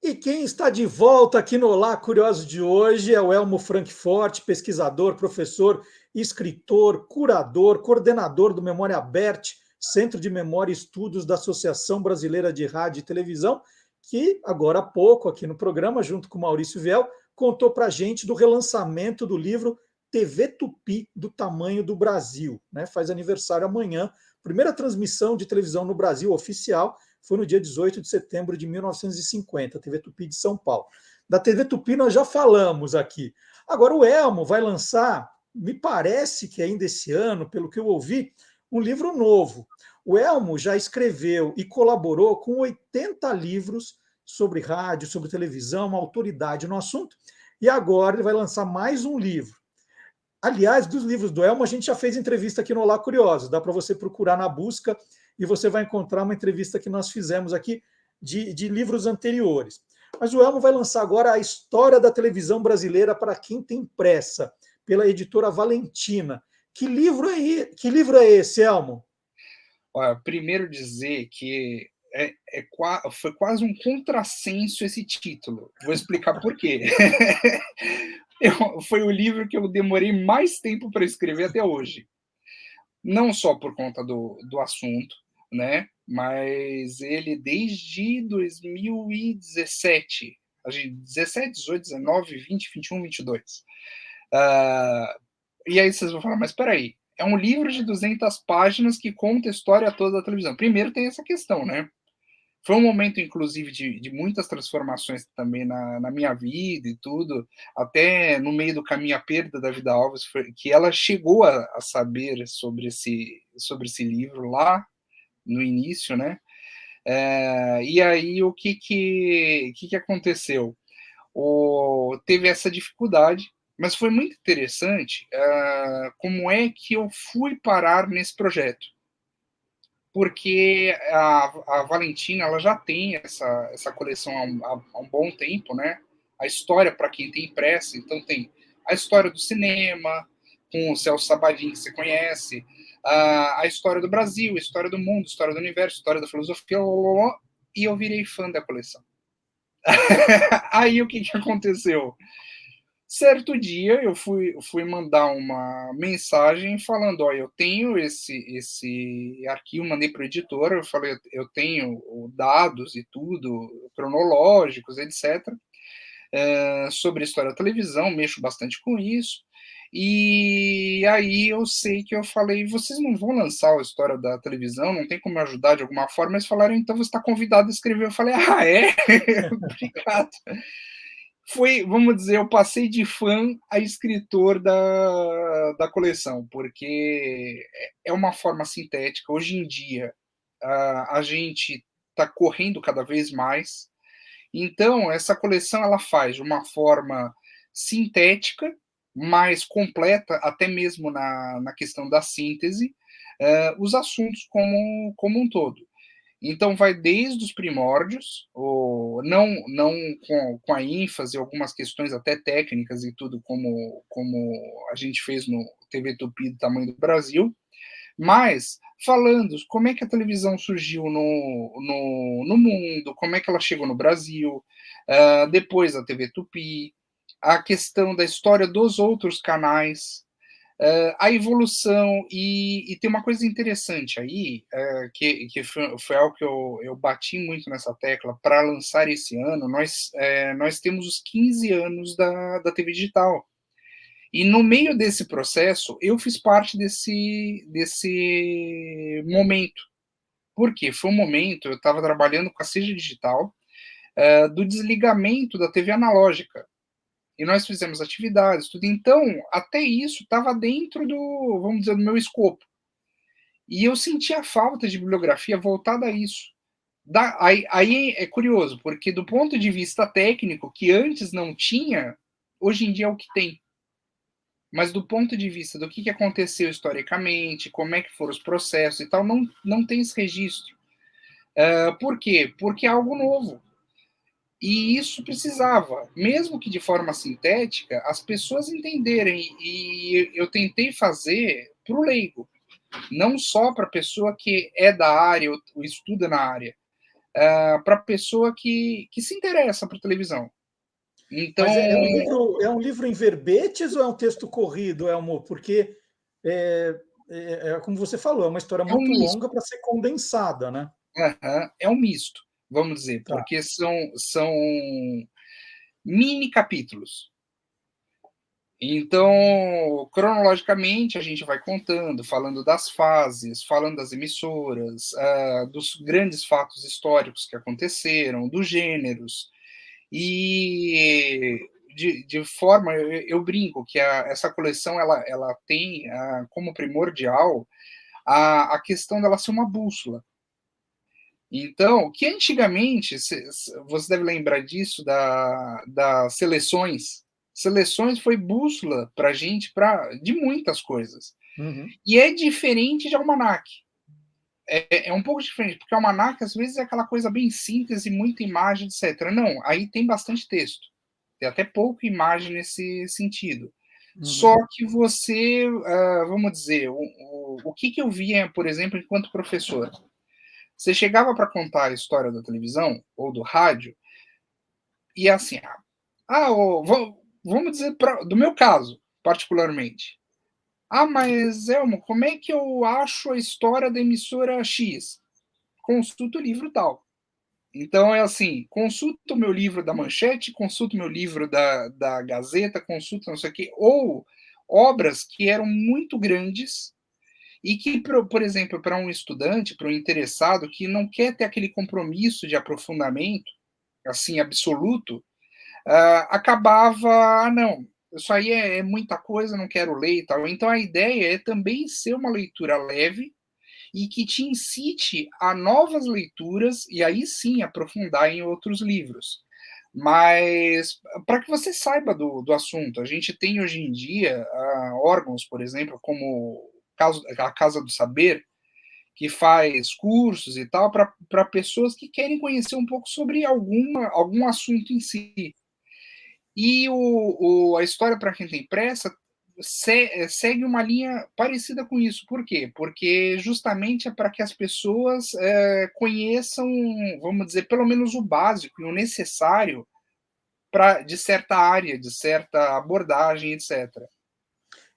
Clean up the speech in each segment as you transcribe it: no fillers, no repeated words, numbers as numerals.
E quem está de volta aqui no Olá Curioso de hoje é o Elmo Frankfort, pesquisador, professor, escritor, curador, coordenador do Memória Aberte, Centro de Memória e Estudos da Associação Brasileira de Rádio e Televisão, que agora há pouco, aqui no programa, junto com Maurício Viel, contou para a gente do relançamento do livro TV Tupi, do Tamanho do Brasil. Né? Faz aniversário amanhã, primeira transmissão de televisão no Brasil oficial, foi no dia 18 de setembro de 1950, TV Tupi de São Paulo. Da TV Tupi nós já falamos aqui. Agora o Elmo vai lançar, me parece que ainda esse ano, pelo que eu ouvi, um livro novo. O Elmo já escreveu e colaborou com 80 livros sobre rádio, sobre televisão, uma autoridade no assunto, e agora ele vai lançar mais um livro. Aliás, dos livros do Elmo, a gente já fez entrevista aqui no Olá Curioso. Dá para você procurar na busca e você vai encontrar uma entrevista que nós fizemos aqui de livros anteriores. Mas o Elmo vai lançar agora a História da Televisão Brasileira para quem tem pressa, pela editora Valentina. Que livro é esse, Elmo? Olha, primeiro dizer que foi quase um contrassenso esse título. Vou explicar por quê. Foi o livro que eu demorei mais tempo para escrever até hoje. Não só por conta do assunto, né? Mas ele desde 2017, 17, 18, 19, 20, 21, 22. E aí vocês vão falar, mas espera aí, é um livro de 200 páginas que conta a história toda da televisão. Primeiro tem essa questão, né? Foi um momento, inclusive, de muitas transformações também na minha vida e tudo, até no meio do caminho a perda da Vida Alves, que ela chegou a saber sobre esse livro lá no início, né? E aí o que aconteceu? Teve essa dificuldade, mas foi muito interessante como é que eu fui parar nesse projeto. Porque a Valentina ela já tem essa coleção há um bom tempo, né? A história, para quem tem impressa, então tem a história do cinema, com o Celso Sabadin, que você conhece, a história do Brasil, a história do mundo, a história do universo, a história da filosofia, e eu virei fã da coleção. Aí o que aconteceu? Certo dia eu fui mandar uma mensagem falando, ó, eu tenho esse arquivo, mandei para o editor, eu falei, eu tenho dados e tudo, cronológicos, etc., sobre a história da televisão, mexo bastante com isso, e aí eu sei que eu falei, vocês não vão lançar a história da televisão, não tem como me ajudar de alguma forma, eles falaram, então você está convidado a escrever. Eu falei, é? Obrigado. Vamos dizer, eu passei de fã a escritor da coleção, porque é uma forma sintética. Hoje em dia, a gente está correndo cada vez mais. Então, essa coleção ela faz de uma forma sintética, mais completa, até mesmo na questão da síntese, os assuntos como um todo. Então, vai desde os primórdios, não com a ênfase, algumas questões até técnicas e tudo, como a gente fez no TV Tupi do Tamanho do Brasil, mas falando como é que a televisão surgiu no mundo, como é que ela chegou no Brasil, depois a TV Tupi, a questão da história dos outros canais, a evolução, e tem uma coisa interessante aí, que foi algo que eu bati muito nessa tecla para lançar esse ano. Nós temos os 15 anos da TV digital. E no meio desse processo, eu fiz parte desse momento. Por quê? Foi um momento, eu estava trabalhando com a Seja Digital, do desligamento da TV analógica. E nós fizemos atividades, tudo. Então, até isso estava dentro vamos dizer, do meu escopo. E eu sentia falta de bibliografia voltada a isso. Aí é curioso, porque do ponto de vista técnico, que antes não tinha, hoje em dia é o que tem. Mas do ponto de vista do que aconteceu historicamente, como é que foram os processos e tal, não tem esse registro. Por quê? Porque é algo novo. E isso precisava, mesmo que de forma sintética, as pessoas entenderem. E eu tentei fazer para o leigo, não só para a pessoa que é da área ou estuda na área. para a pessoa que se interessa por televisão. Então, Mas é um livro em verbetes ou é um texto corrido, Elmo? Porque, como você falou, é uma história é um muito misto. longa para ser condensada, né? É um misto, vamos dizer, Tá. porque são mini capítulos. Então, cronologicamente, a gente vai contando, falando das fases, falando das emissoras, dos grandes fatos históricos que aconteceram, dos gêneros. E de forma, eu brinco que essa coleção ela tem como primordial a questão dela ser uma bússola. Então, que antigamente, você deve lembrar disso, das seleções. Seleções foi bússola para a gente de muitas coisas. Uhum. E é diferente de almanac. É um pouco diferente, porque o almanac, às vezes, é aquela coisa bem síntese, muita imagem, etc. Não, aí tem bastante texto. Tem até pouca imagem nesse sentido. Uhum. Só que você, vamos dizer, o que eu via, por exemplo, enquanto professor? Você chegava para contar a história da televisão ou do rádio, e assim, vamos dizer, do meu caso, particularmente. Mas Elmo, como é que eu acho a história da emissora X? Consulta o livro tal. Então é assim, consulta o meu livro da Manchete, consulta o meu livro da Gazeta, consulta não sei o quê, ou obras que eram muito grandes e que, por exemplo, para um estudante, para um interessado que não quer ter aquele compromisso de aprofundamento, assim, absoluto, acabava, não, isso aí é muita coisa, não quero ler e tal. Então a ideia é também ser uma leitura leve e que te incite a novas leituras e aí sim aprofundar em outros livros. Mas para que você saiba do assunto, a gente tem hoje em dia órgãos, por exemplo, como a Casa do Saber, que faz cursos e tal para pessoas que querem conhecer um pouco sobre algum assunto em si. E a história para quem tem pressa segue uma linha parecida com isso. Por quê? Porque justamente é para que as pessoas conheçam, vamos dizer, pelo menos o básico e o necessário de certa área, de certa abordagem, etc.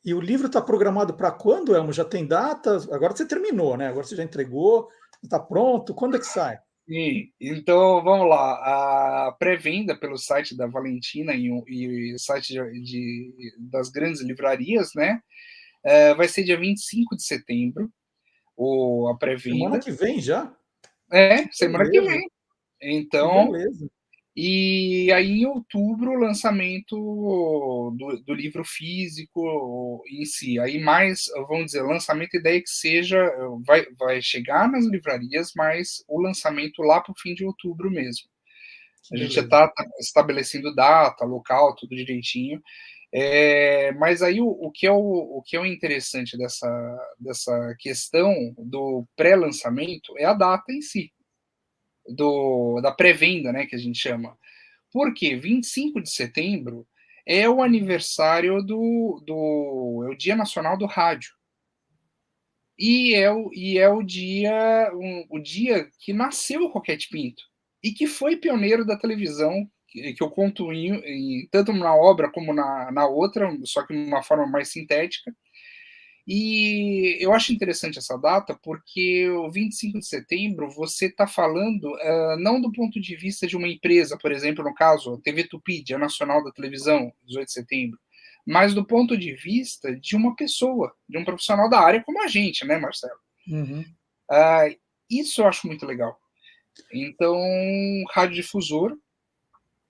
E o livro está programado para quando, Elmo? Já tem data? Agora você terminou, né? Agora você já entregou, está pronto. Quando é que sai? Sim, então vamos lá. A pré-venda pelo site da Valentina e site das grandes livrarias, né? Vai ser dia 25 de setembro, a Semana pré-venda. que vem já? Que Semana que beleza, vem. que Então, beleza. e aí em outubro o lançamento do livro físico em si. Aí mais, vamos dizer, lançamento, a ideia é que seja, vai chegar nas livrarias, mas o lançamento lá para o fim de outubro mesmo. Que A gente já beleza. está estabelecendo data, local, tudo direitinho. Mas aí o que é o interessante dessa questão do pré-lançamento é a data em si, da pré-venda, né, que a gente chama. Por quê? 25 de setembro é o aniversário é o Dia Nacional do Rádio. E é o dia que nasceu o Roquete Pinto e que foi pioneiro da televisão, que eu conto tanto na obra como na outra, só que de uma forma mais sintética. E eu acho interessante essa data porque o 25 de setembro você está falando não do ponto de vista de uma empresa, por exemplo, no caso, a TV Tupi, Dia Nacional da Televisão, 18 de setembro, mas do ponto de vista de uma pessoa, de um profissional da área como a gente, né, Marcelo? Uhum. Isso eu acho muito legal. Então, radiodifusor.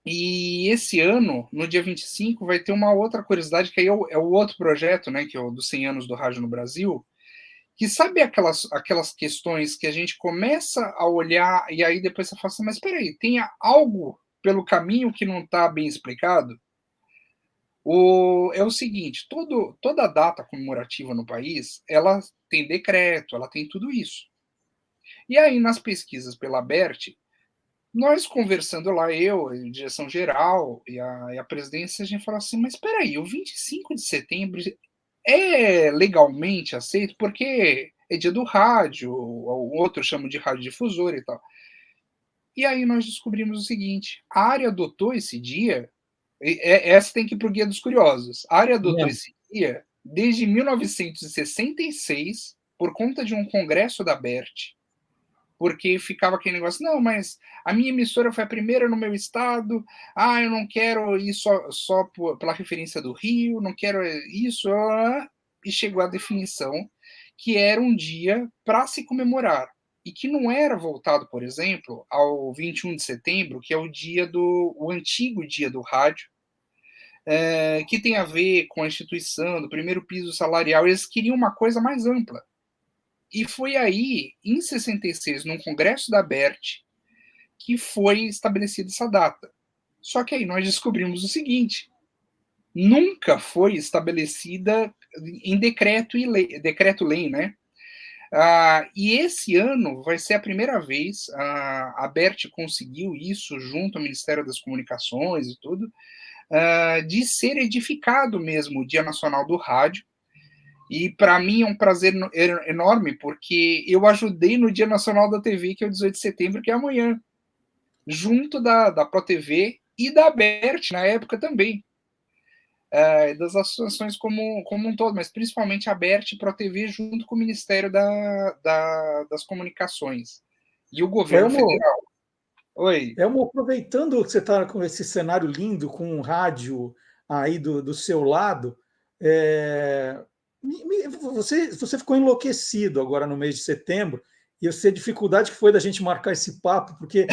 E esse ano, no dia 25, vai ter uma outra curiosidade, que aí é o outro projeto, né, que é o dos 100 anos do rádio no Brasil, que sabe aquelas questões que a gente começa a olhar e aí depois você fala assim, mas espera aí, tem algo pelo caminho que não está bem explicado? É o seguinte, toda data comemorativa no país, ela tem decreto, ela tem tudo isso. E aí, nas pesquisas pela BERT, nós conversando lá, eu, a direção geral e a presidência, a gente falou assim, mas espera aí, o 25 de setembro é legalmente aceito porque é dia do rádio, o outro chama de radiodifusor e tal. E aí nós descobrimos o seguinte: a área adotou esse dia, essa tem que ir para o Guia dos Curiosos. A área adotou esse dia desde 1966, por conta de um congresso da BERT, porque ficava aquele negócio, não, mas a minha emissora foi a primeira no meu estado, eu não quero ir só pela referência do Rio, não quero isso, e chegou à definição que era um dia para se comemorar, e que não era voltado, por exemplo, ao 21 de setembro, que é o antigo dia do rádio, que tem a ver com a instituição do primeiro piso salarial. Eles queriam uma coisa mais ampla. E foi aí, em 66, num congresso da BERT, que foi estabelecida essa data. Só que aí nós descobrimos o seguinte: nunca foi estabelecida em decreto-lei, né? E esse ano vai ser a primeira vez, a BERT conseguiu isso junto ao Ministério das Comunicações e tudo, de ser edificado mesmo o Dia Nacional do Rádio. E para mim é um prazer enorme, porque eu ajudei no Dia Nacional da TV, que é o 18 de setembro, que é amanhã, junto da ProTV e da BERT, na época também, das associações como um todo, mas principalmente a BERT e ProTV junto com o Ministério das Comunicações e o governo federal. Oi. Elmo, aproveitando que você está com esse cenário lindo, com um rádio aí do seu lado, você ficou enlouquecido agora no mês de setembro, e eu sei a dificuldade que foi da gente marcar esse papo, porque,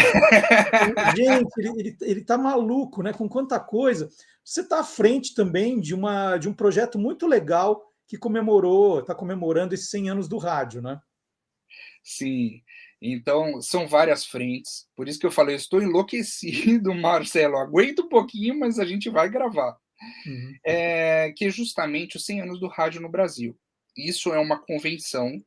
gente, ele está maluco, né? Com quanta coisa. Você está à frente também de um projeto muito legal que está comemorando esses 100 anos do rádio, né? Sim, então são várias frentes, por isso que eu falei, eu estou enlouquecido, Marcelo, aguenta um pouquinho, mas a gente vai gravar. Uhum. Que é justamente os 100 anos do rádio no Brasil. Isso é uma convenção,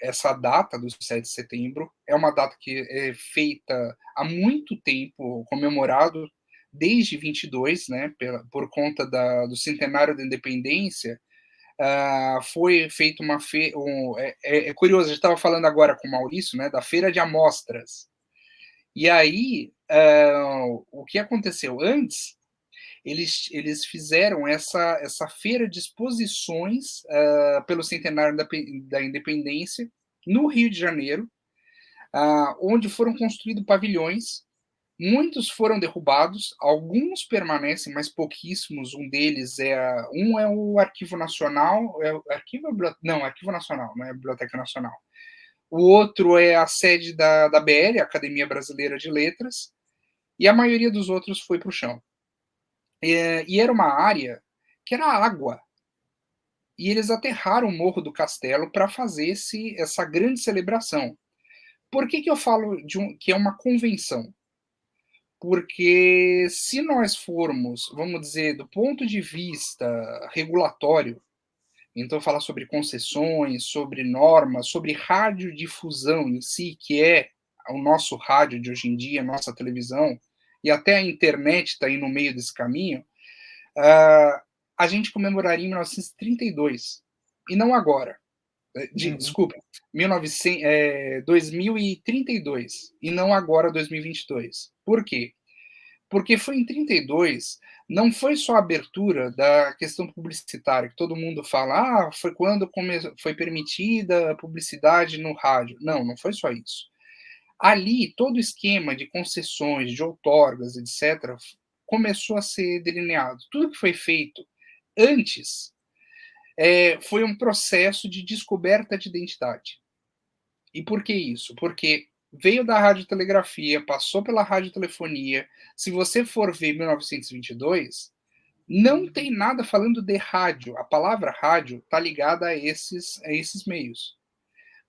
essa data do 7 de setembro, é uma data que é feita há muito tempo, comemorado desde 22, né, por conta do centenário da independência. Foi feita uma feira. É curioso, a gente estava falando agora com o Maurício, né, da feira de amostras. E aí, o que aconteceu? Antes, eles fizeram essa feira de exposições pelo centenário da independência, no Rio de Janeiro, onde foram construídos pavilhões. Muitos foram derrubados, alguns permanecem, mas pouquíssimos. Um é o Arquivo Nacional, Arquivo Nacional, não é a Biblioteca Nacional. O outro é a sede da BL, Academia Brasileira de Letras, e a maioria dos outros foi para o chão. E era uma área que era água. E eles aterraram o Morro do Castelo para fazer essa grande celebração. Por que eu falo que é uma convenção? Porque se nós formos, vamos dizer, do ponto de vista regulatório, então falar sobre concessões, sobre normas, sobre radiodifusão em si, que é o nosso rádio de hoje em dia, a nossa televisão, e até a internet está aí no meio desse caminho, a gente comemoraria em 1932, e não agora. Desculpa, 2032, e não agora 2022. Por quê? Porque foi em 32, não foi só a abertura da questão publicitária, que todo mundo fala, foi quando foi permitida a publicidade no rádio. Não, não foi só isso. Ali, todo o esquema de concessões, de outorgas, etc., começou a ser delineado. Tudo que foi feito antes foi um processo de descoberta de identidade. E por que isso? Porque veio da radiotelegrafia, passou pela radiotelefonia. Se você for ver 1922, não tem nada falando de rádio. A palavra rádio está ligada a esses meios.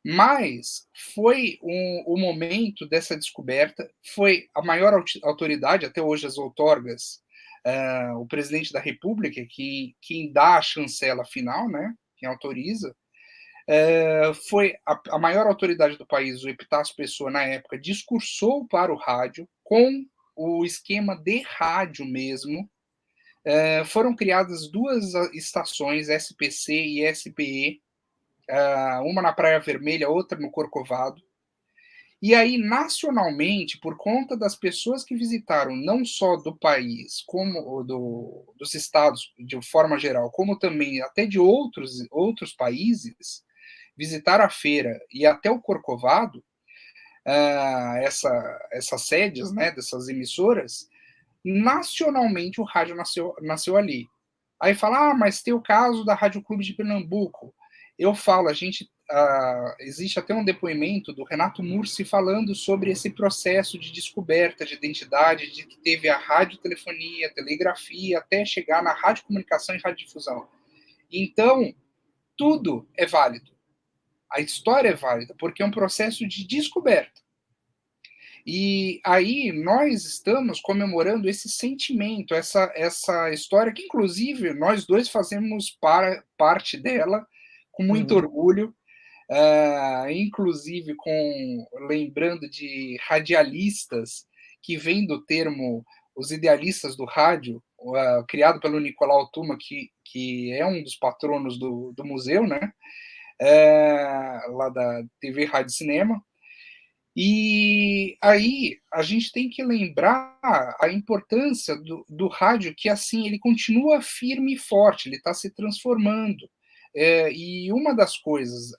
Mas foi o momento dessa descoberta, foi a maior autoridade, até hoje as outorgas, o presidente da República, quem dá a chancela final, né, quem autoriza, foi a maior autoridade do país, o Epitácio Pessoa, na época, discursou para o rádio, com o esquema de rádio mesmo. Foram criadas duas estações, SPC e SPE, uma na Praia Vermelha, outra no Corcovado, E aí, nacionalmente, por conta das pessoas que visitaram, não só do país, como dos estados, de forma geral, como também até de outros países, visitaram a feira e até o Corcovado, essas sedes, né, dessas emissoras, nacionalmente o rádio nasceu ali. Aí fala, mas tem o caso da Rádio Clube de Pernambuco. Eu falo, existe até um depoimento do Renato Mursi falando sobre esse processo de descoberta de identidade, de que teve a radiotelefonia, telegrafia, até chegar na radiocomunicação e radiodifusão. Então, tudo é válido. A história é válida, porque é um processo de descoberta. E aí nós estamos comemorando esse sentimento, essa história que, inclusive, nós dois fazemos parte dela com muito orgulho, inclusive lembrando de radialistas que vem do termo os idealistas do rádio, criado pelo Nicolau Tuma, que é um dos patronos do museu, né? Lá da TV Rádio Cinema. E aí a gente tem que lembrar a importância do rádio, que assim ele continua firme e forte, ele está se transformando. E uma das coisas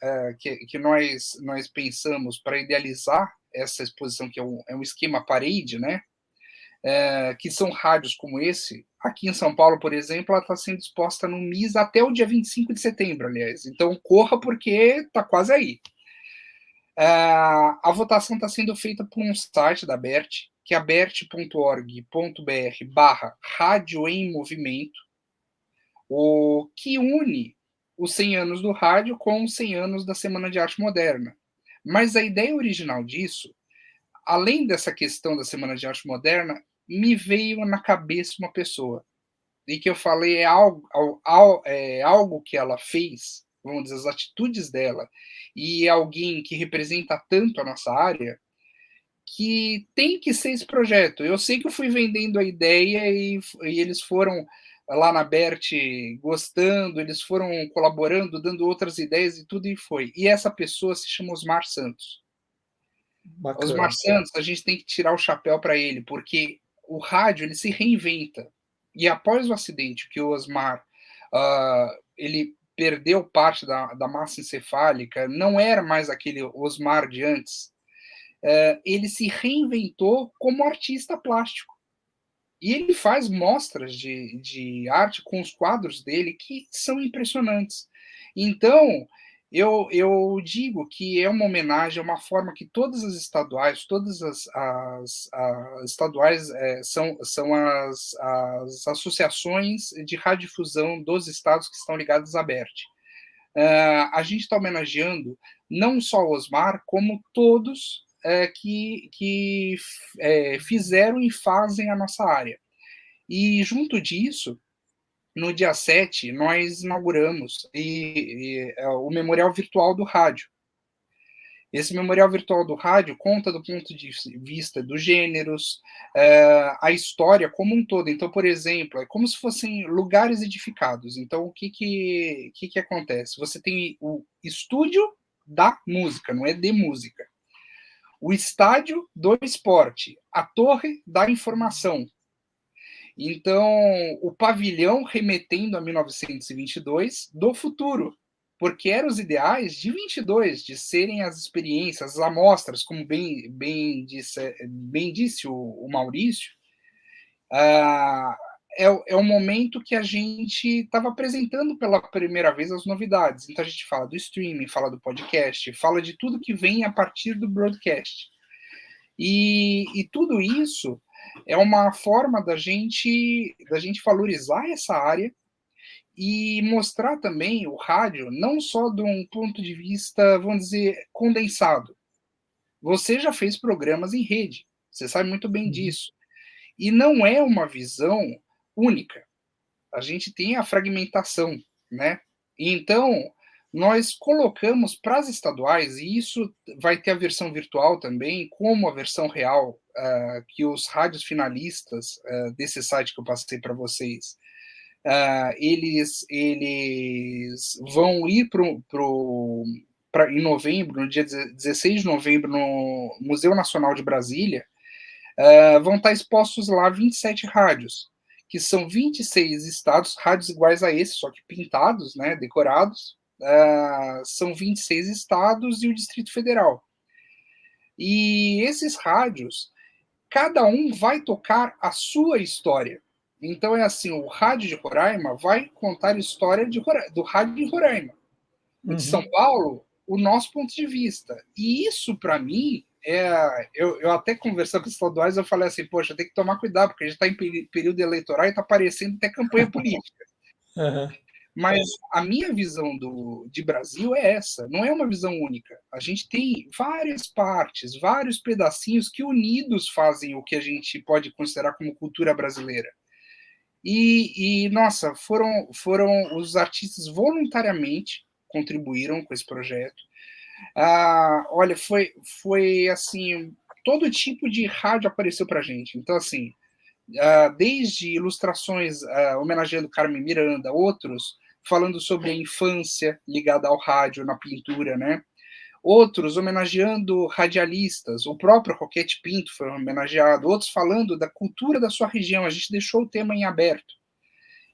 que nós pensamos para idealizar essa exposição, que é um esquema parede, né? Que são rádios como esse. Aqui em São Paulo, por exemplo, ela está sendo exposta no MIS até o dia 25 de setembro, aliás. Então corra, porque está quase aí. A votação está sendo feita por um site da BERT, que é bert.org.br/rádio em movimento, que une os 100 anos do rádio com os 100 anos da Semana de Arte Moderna. Mas a ideia original disso, além dessa questão da Semana de Arte Moderna, me veio na cabeça uma pessoa, e que eu falei é algo que ela fez, vamos dizer, as atitudes dela, e alguém que representa tanto a nossa área, que tem que ser esse projeto. Eu sei que eu fui vendendo a ideia e eles foram lá na BERT gostando, eles foram colaborando, dando outras ideias e tudo, e foi. E essa pessoa se chama Osmar Santos. Bacana. Osmar Santos, a gente tem que tirar o chapéu para ele, porque o rádio ele se reinventa. E após o acidente que o Osmar ele perdeu parte da massa encefálica, não era mais aquele Osmar de antes, ele se reinventou como artista plástico. E ele faz mostras de arte com os quadros dele que são impressionantes. Então, eu digo que é uma homenagem, é uma forma que todas as estaduais, todas as estaduais são as associações de radiodifusão dos estados que estão ligadas à BERT. A gente está homenageando não só o Osmar, como todos que fizeram e fazem a nossa área. E junto disso, no dia 7, nós inauguramos o Memorial Virtual do Rádio. Esse Memorial Virtual do Rádio conta do ponto de vista dos gêneros, a história como um todo. Então, por exemplo, é como se fossem lugares edificados. Então, o que acontece? Você tem o estúdio da música, não é de música. O estádio do esporte, a torre da informação. Então, o pavilhão remetendo a 1922 do futuro, porque eram os ideais de 22, de serem as experiências, as amostras, como bem disse o Maurício, é o momento que a gente estava apresentando pela primeira vez as novidades. Então, a gente fala do streaming, fala do podcast, fala de tudo que vem a partir do broadcast. E tudo isso é uma forma da gente valorizar essa área e mostrar também o rádio não só de um ponto de vista, vamos dizer, condensado. Você já fez programas em rede, você sabe muito bem disso. E não é uma visão única. A gente tem a fragmentação, né? Então, nós colocamos para as estaduais, e isso vai ter a versão virtual também, como a versão real, que os rádios finalistas desse site que eu passei para vocês, eles vão ir em novembro, no dia 16 de novembro, no Museu Nacional de Brasília, vão estar expostos lá 27 rádios, que são 26 estados, rádios iguais a esse, só que pintados, né, decorados, são 26 estados e o Distrito Federal. E esses rádios, cada um vai tocar a sua história. Então é assim, o rádio de Roraima vai contar a história do rádio de Roraima. O de São Paulo, o nosso ponto de vista. E isso, para mim, eu até conversando com os estaduais, eu falei assim, poxa, tem que tomar cuidado, porque a gente está em período eleitoral e está parecendo até campanha política. Uhum. Mas a minha visão de Brasil é essa, não é uma visão única. A gente tem várias partes, vários pedacinhos que unidos fazem o que a gente pode considerar como cultura brasileira. Nossa, foram os artistas voluntariamente contribuíram com esse projeto. Olha, foi assim, todo tipo de rádio apareceu para a gente. Então, assim, desde ilustrações homenageando Carmen Miranda, outros falando sobre a infância ligada ao rádio na pintura, né? Outros homenageando radialistas, o próprio Roquete Pinto foi homenageado, outros falando da cultura da sua região, a gente deixou o tema em aberto.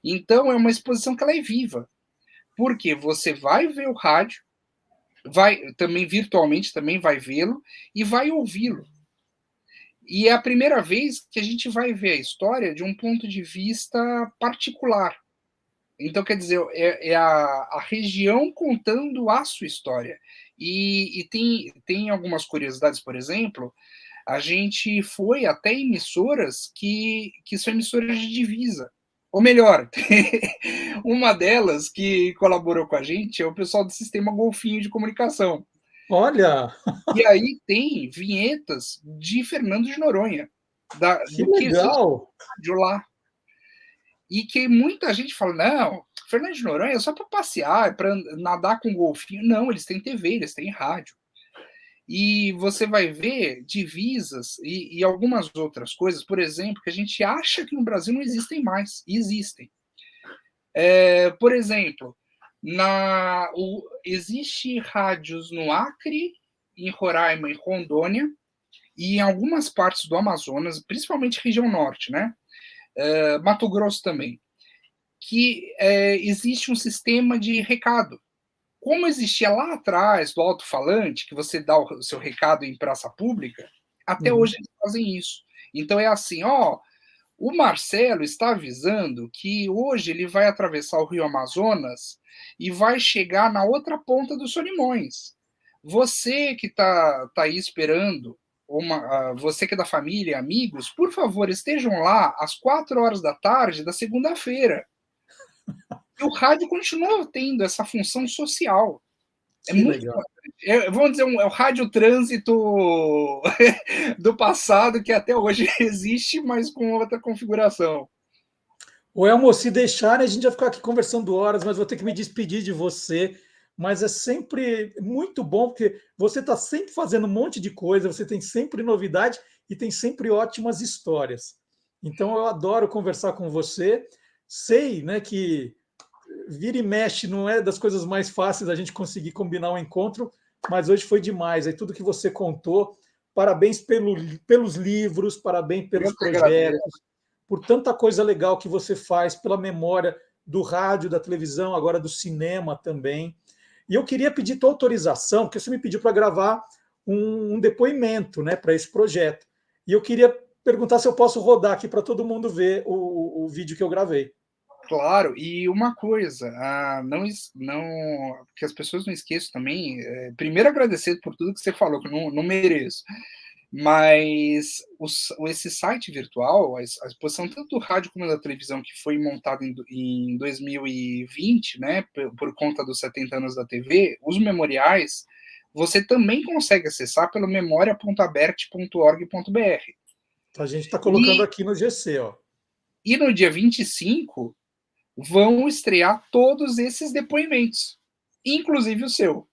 Então, é uma exposição que ela é viva, porque você vai ver o rádio, vai também virtualmente também vai vê-lo e vai ouvi-lo. E é a primeira vez que a gente vai ver a história de um ponto de vista particular. Então, quer dizer, é a região contando a sua história. E tem algumas curiosidades, por exemplo, a gente foi até emissoras que são emissoras de divisa. Ou melhor, uma delas que colaborou com a gente é o pessoal do Sistema Golfinho de Comunicação. Olha! E aí tem vinhetas de Fernando de Noronha, Que do que existe legal! rádio lá. E que muita gente fala, não, Fernando de Noronha é só para passear, é para nadar com golfinho. Não, eles têm TV, eles têm rádio. E você vai ver divisas e algumas outras coisas, por exemplo, que a gente acha que no Brasil não existem mais, e existem. Por exemplo, existe rádios no Acre, em Roraima e Rondônia, e em algumas partes do Amazonas, principalmente região norte, né? Mato Grosso também, que existe um sistema de recado. Como existia lá atrás do alto-falante, que você dá o seu recado em praça pública, até hoje eles fazem isso. Então é assim, o Marcelo está avisando que hoje ele vai atravessar o Rio Amazonas e vai chegar na outra ponta dos Solimões. Você que está aí esperando, você que é da família, amigos, por favor, estejam lá às 4 horas da tarde da segunda-feira. E o rádio continua tendo essa função social. É que muito legal. vamos dizer, é o rádio trânsito do passado que até hoje existe, mas com outra configuração. O Elmo, se deixarem, a gente vai ficar aqui conversando horas, mas vou ter que me despedir de você. Mas é sempre muito bom, porque você está sempre fazendo um monte de coisa, você tem sempre novidade e tem sempre ótimas histórias. Então, eu adoro conversar com você. Sei, né, que vira e mexe não é das coisas mais fáceis a gente conseguir combinar um encontro, mas hoje foi demais. Aí tudo que você contou, parabéns pelos livros, parabéns pelos projetos, por tanta coisa legal que você faz, pela memória do rádio, da televisão, agora do cinema também. E eu queria pedir tua autorização, porque você me pediu para gravar um depoimento, né, para esse projeto. E eu queria perguntar se eu posso rodar aqui para todo mundo ver o vídeo que eu gravei. Claro, e uma coisa, que as pessoas não esqueçam também, primeiro agradecer por tudo que você falou, que eu não mereço, mas esse site virtual, a exposição tanto do rádio como da televisão, que foi montada em 2020, né, por conta dos 70 anos da TV, os memoriais, você também consegue acessar pelo memoria.aberte.org.br. A gente está colocando aqui no GC, ó. E no dia 25, vão estrear todos esses depoimentos, inclusive o seu.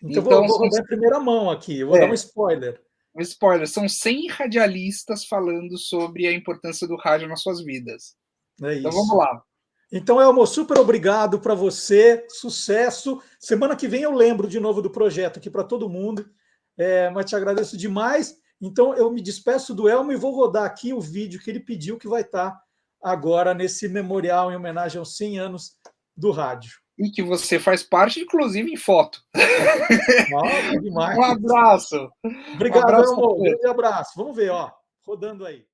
Então, Então, vou rodar em primeira mão aqui, eu vou dar um spoiler. Um spoiler, são 100 radialistas falando sobre a importância do rádio nas suas vidas. É Então, isso. vamos lá. Então, Elmo, super obrigado para você, sucesso. Semana que vem eu lembro de novo do projeto aqui para todo mundo, mas te agradeço demais. Então, eu me despeço do Elmo e vou rodar aqui o vídeo que ele pediu, que vai estar agora nesse memorial em homenagem aos 100 anos do rádio. E que você faz parte, inclusive, em foto. Nossa, demais. Um abraço. Obrigado, abraço Elmo. Grande abraço. Vamos ver, ó, rodando aí.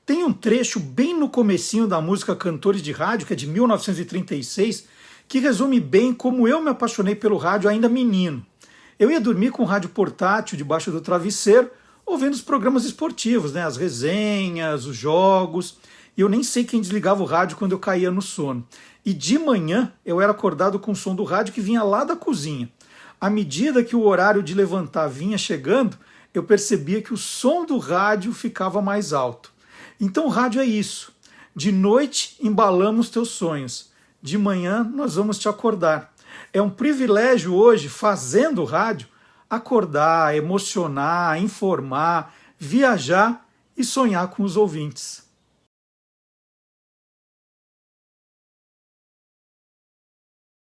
Tem um trecho bem no comecinho da música Cantores de Rádio, que é de 1936, que resume bem como eu me apaixonei pelo rádio ainda menino. Eu ia dormir com o rádio portátil debaixo do travesseiro, ouvindo os programas esportivos, né, as resenhas, os jogos, e eu nem sei quem desligava o rádio quando eu caía no sono. E de manhã eu era acordado com o som do rádio que vinha lá da cozinha. À medida que o horário de levantar vinha chegando, eu percebia que o som do rádio ficava mais alto. Então o rádio é isso. De noite embalamos teus sonhos. De manhã nós vamos te acordar. É um privilégio hoje, fazendo rádio, acordar, emocionar, informar, viajar e sonhar com os ouvintes.